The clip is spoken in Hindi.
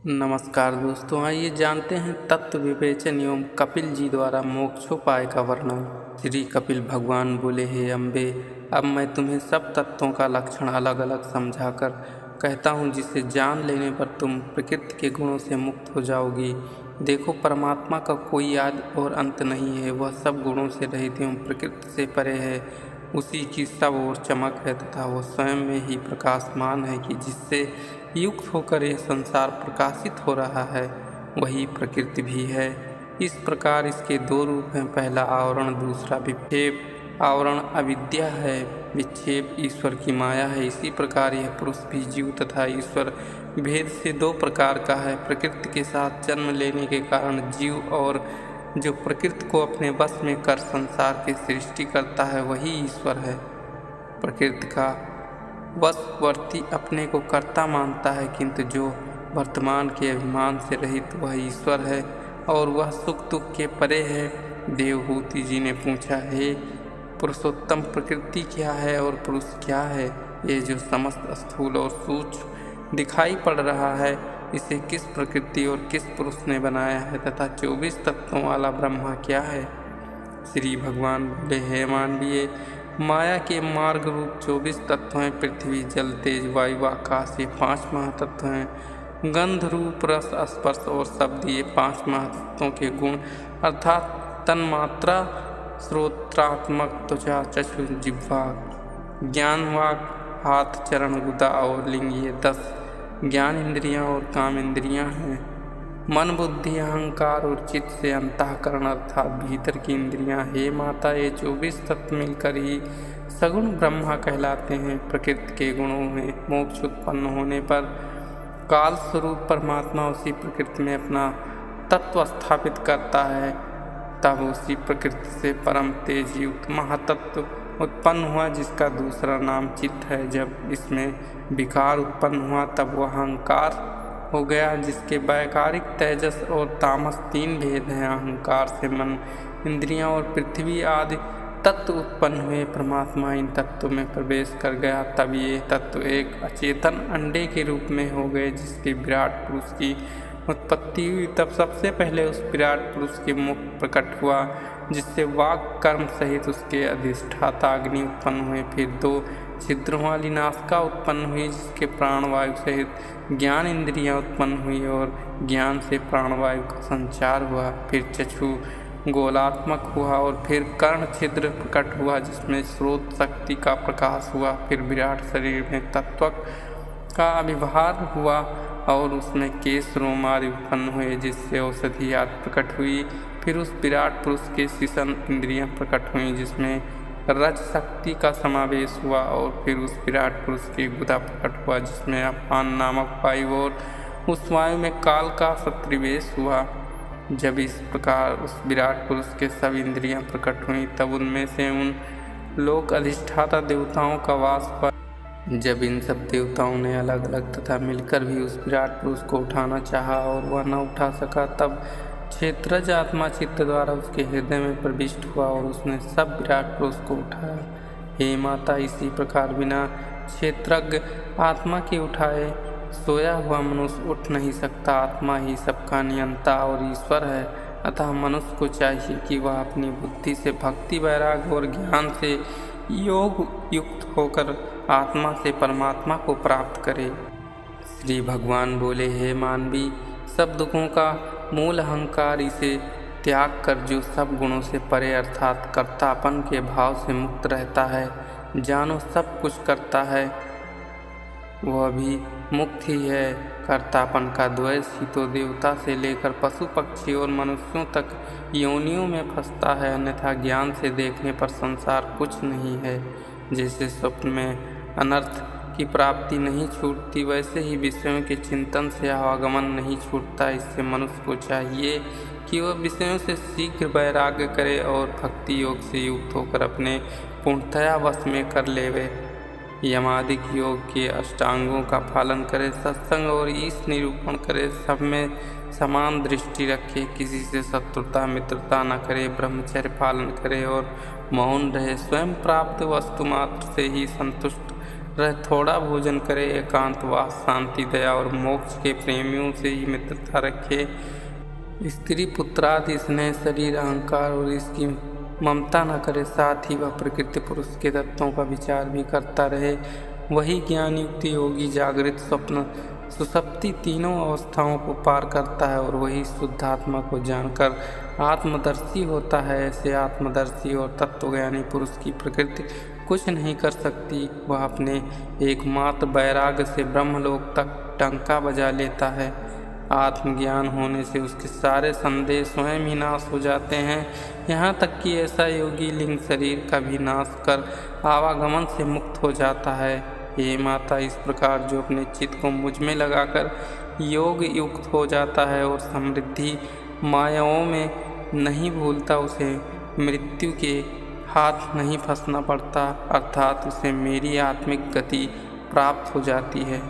नमस्कार दोस्तों, आइए जानते हैं तत्व विवेचन एवं कपिल जी द्वारा मोक्षोपाय का वर्णन। श्री कपिल भगवान बोले, हे अम्बे, अब मैं तुम्हें सब तत्वों का लक्षण अलग अलग समझाकर कहता हूँ, जिसे जान लेने पर तुम प्रकृति के गुणों से मुक्त हो जाओगी। देखो, परमात्मा का कोई आदि और अंत नहीं है। वह सब गुणों से रहित एवं प्रकृति से परे है। उसी की सब ओर चमक है तथा वह स्वयं में ही प्रकाशमान है कि जिससे युक्त होकर यह संसार प्रकाशित हो रहा है, वही प्रकृति भी है। इस प्रकार इसके दो रूप हैं, पहला आवरण, दूसरा विक्षेप। आवरण अविद्या है, विक्षेप ईश्वर की माया है। इसी प्रकार यह पुरुष भी जीव तथा ईश्वर भेद से दो प्रकार का है। प्रकृति के साथ जन्म लेने के कारण जीव, और जो प्रकृति को अपने वश में कर संसार की सृष्टि करता है, वही ईश्वर है। प्रकृति का वशवर्ती अपने को कर्ता मानता है, किंतु जो वर्तमान के अभिमान से रहित वह ईश्वर है और वह सुख दुख के परे है। देवहूति जी ने पूछा, हे पुरुषोत्तम, प्रकृति क्या है और पुरुष क्या है? ये जो समस्त स्थूल और सूक्ष्म दिखाई पड़ रहा है, इसे किस प्रकृति और किस पुरुष ने बनाया है तथा 24 तत्वों वाला ब्रह्मा क्या है? श्री भगवान बोले, हे मानवीय, माया के मार्ग रूप 24 तत्व हैं। पृथ्वी, जल, तेज, वायु, आकाश, ये 5 महातत्व हैं। गंध, रूप, रस, स्पर्श और शब्द, ये 5 महातत्वों के गुण अर्थात तन्मात्रा, श्रोत्रात्मक, त्वचा, चक्षु, जिह्वा, ज्ञान, वाक, हाथ, चरण, गुदा और लिंग, ये 10 ज्ञान इंद्रियां और काम इंद्रियां हैं। मन, बुद्धि, अहंकार और चित्त से अंतःकरण अर्थात भीतर की इंद्रियां। हे माता, ये 24 तत्व मिलकर ही सगुण ब्रह्मा कहलाते हैं। प्रकृति के गुणों में मोक्ष उत्पन्न होने पर काल स्वरूप परमात्मा उसी प्रकृति में अपना तत्व स्थापित करता है। तब उसी प्रकृति से परम तेज युक्त महातत्व उत्पन्न हुआ, जिसका दूसरा नाम चित्त है। जब इसमें विकार उत्पन्न हुआ, तब वह अहंकार हो गया, जिसके वैकारिक तेजस और तामस 3 भेद हैं। अहंकार से मन, इंद्रियां और पृथ्वी आदि तत्व उत्पन्न हुए। परमात्मा इन तत्वों में प्रवेश कर गया, तब ये तत्व एक अचेतन अंडे के रूप में हो गए, जिसके विराट पुरुष की उत्पत्ति हुई। तब सबसे पहले उस विराट पुरुष के मुख प्रकट हुआ, जिससे वाक कर्म सहित उसके अधिष्ठाता अग्नि उत्पन्न हुए। फिर 2 छिद्रों वाली नासिका उत्पन्न हुई, जिसके प्राणवायु सहित ज्ञान इंद्रियां उत्पन्न हुई और ज्ञान से प्राणवायु का संचार हुआ। फिर चक्षु गोलात्मक हुआ और फिर कर्ण छिद्र प्रकट हुआ, जिसमें स्रोत शक्ति का प्रकाश हुआ। फिर विराट शरीर में तत्वक का आविर्भाव हुआ और उसमें केश, रोम आदि उत्पन्न हुए, जिससे औषधि आदि प्रकट हुई। फिर उस विराट पुरुष के शिशन इंद्रियां प्रकट हुई, जिसमें रज शक्ति का समावेश हुआ। और फिर उस विराट पुरुष की गुदा प्रकट हुआ, जिसमें अपान नामक वायु, और उस वायु में काल का सत्रिवेश हुआ। जब इस प्रकार उस विराट पुरुष के सब इंद्रियां प्रकट हुई, तब उनमें से उन लोक अधिष्ठाता देवताओं का वास हुआ। जब इन सब देवताओं ने अलग अलग तथा मिलकर भी उस विराट पुरुष को उठाना चाहा और वह न उठा सका, तब क्षेत्रज आत्मा चित्त द्वारा उसके हृदय में प्रविष्ट हुआ और उसने सब विराट पुरुष को उठाया। हे माता, इसी प्रकार बिना क्षेत्रज्ञ आत्मा के उठाए सोया हुआ मनुष्य उठ नहीं सकता। आत्मा ही सबका नियंता और ईश्वर है। अतः मनुष्य को चाहिए कि वह अपनी बुद्धि से भक्ति, वैराग्य और ज्ञान से योग युक्त होकर आत्मा से परमात्मा को प्राप्त करे। श्री भगवान बोले, हे मानवी, सब दुखों का मूल अहंकार इसे त्याग कर जो सब गुणों से परे अर्थात कर्तापन के भाव से मुक्त रहता है, जानो सब कुछ करता है, वह भी मुक्त ही है। कर्तापन का द्वेष ही तो देवता से लेकर पशु पक्षी और मनुष्यों तक योनियों में फंसता है। अन्यथा ज्ञान से देखने पर संसार कुछ नहीं है। जैसे स्वप्न में अनर्थ की प्राप्ति नहीं छूटती, वैसे ही विषयों के चिंतन से आवागमन नहीं छूटता। इससे मनुष्य को चाहिए कि वह विषयों से शीघ्र वैराग्य करे और भक्ति योग से युक्त होकर अपने पूर्णतया वश में कर लेवे। यमादिक योग के अष्टांगों का पालन करे, सत्संग और ईश निरूपण करे, सब में समान दृष्टि रखे, किसी से शत्रुता मित्रता न करे, ब्रह्मचर्य पालन करे और मौन रहे, स्वयं प्राप्त वस्तु मात्र से ही संतुष्ट रह थोड़ा भोजन करे, एकांतवास, शांति, दया और मोक्ष के प्रेमियों से ही मित्रता रखे। स्त्री पुत्रादि स्नेह, शरीर, अहंकार और इसकी ममता न करे। साथ ही वह प्रकृति पुरुष के तत्वों का विचार भी करता रहे। वही ज्ञान युक्त योगी जागृत, स्वप्न, सुषुप्ति तीनों अवस्थाओं को पार करता है और वही शुद्ध आत्मा को जानकर आत्मदर्शी होता है। ऐसे आत्मदर्शी और तत्वज्ञानी पुरुष की प्रकृति कुछ नहीं कर सकती। वह अपने एकमात्र वैराग्य से ब्रह्मलोक तक डंका बजा लेता है। आत्मज्ञान होने से उसके सारे संदेह स्वयं ही नाश हो जाते हैं। यहाँ तक कि ऐसा योगी लिंग शरीर का भी नाश कर आवागमन से मुक्त हो जाता है। हे माता, इस प्रकार जो अपने चित्त को मुझ में लगाकर योग युक्त हो जाता है और समृद्धि मायाओं में नहीं भूलता, उसे मृत्यु के हाथ नहीं फंसना पड़ता, अर्थात उसे मेरी आत्मिक गति प्राप्त हो जाती है।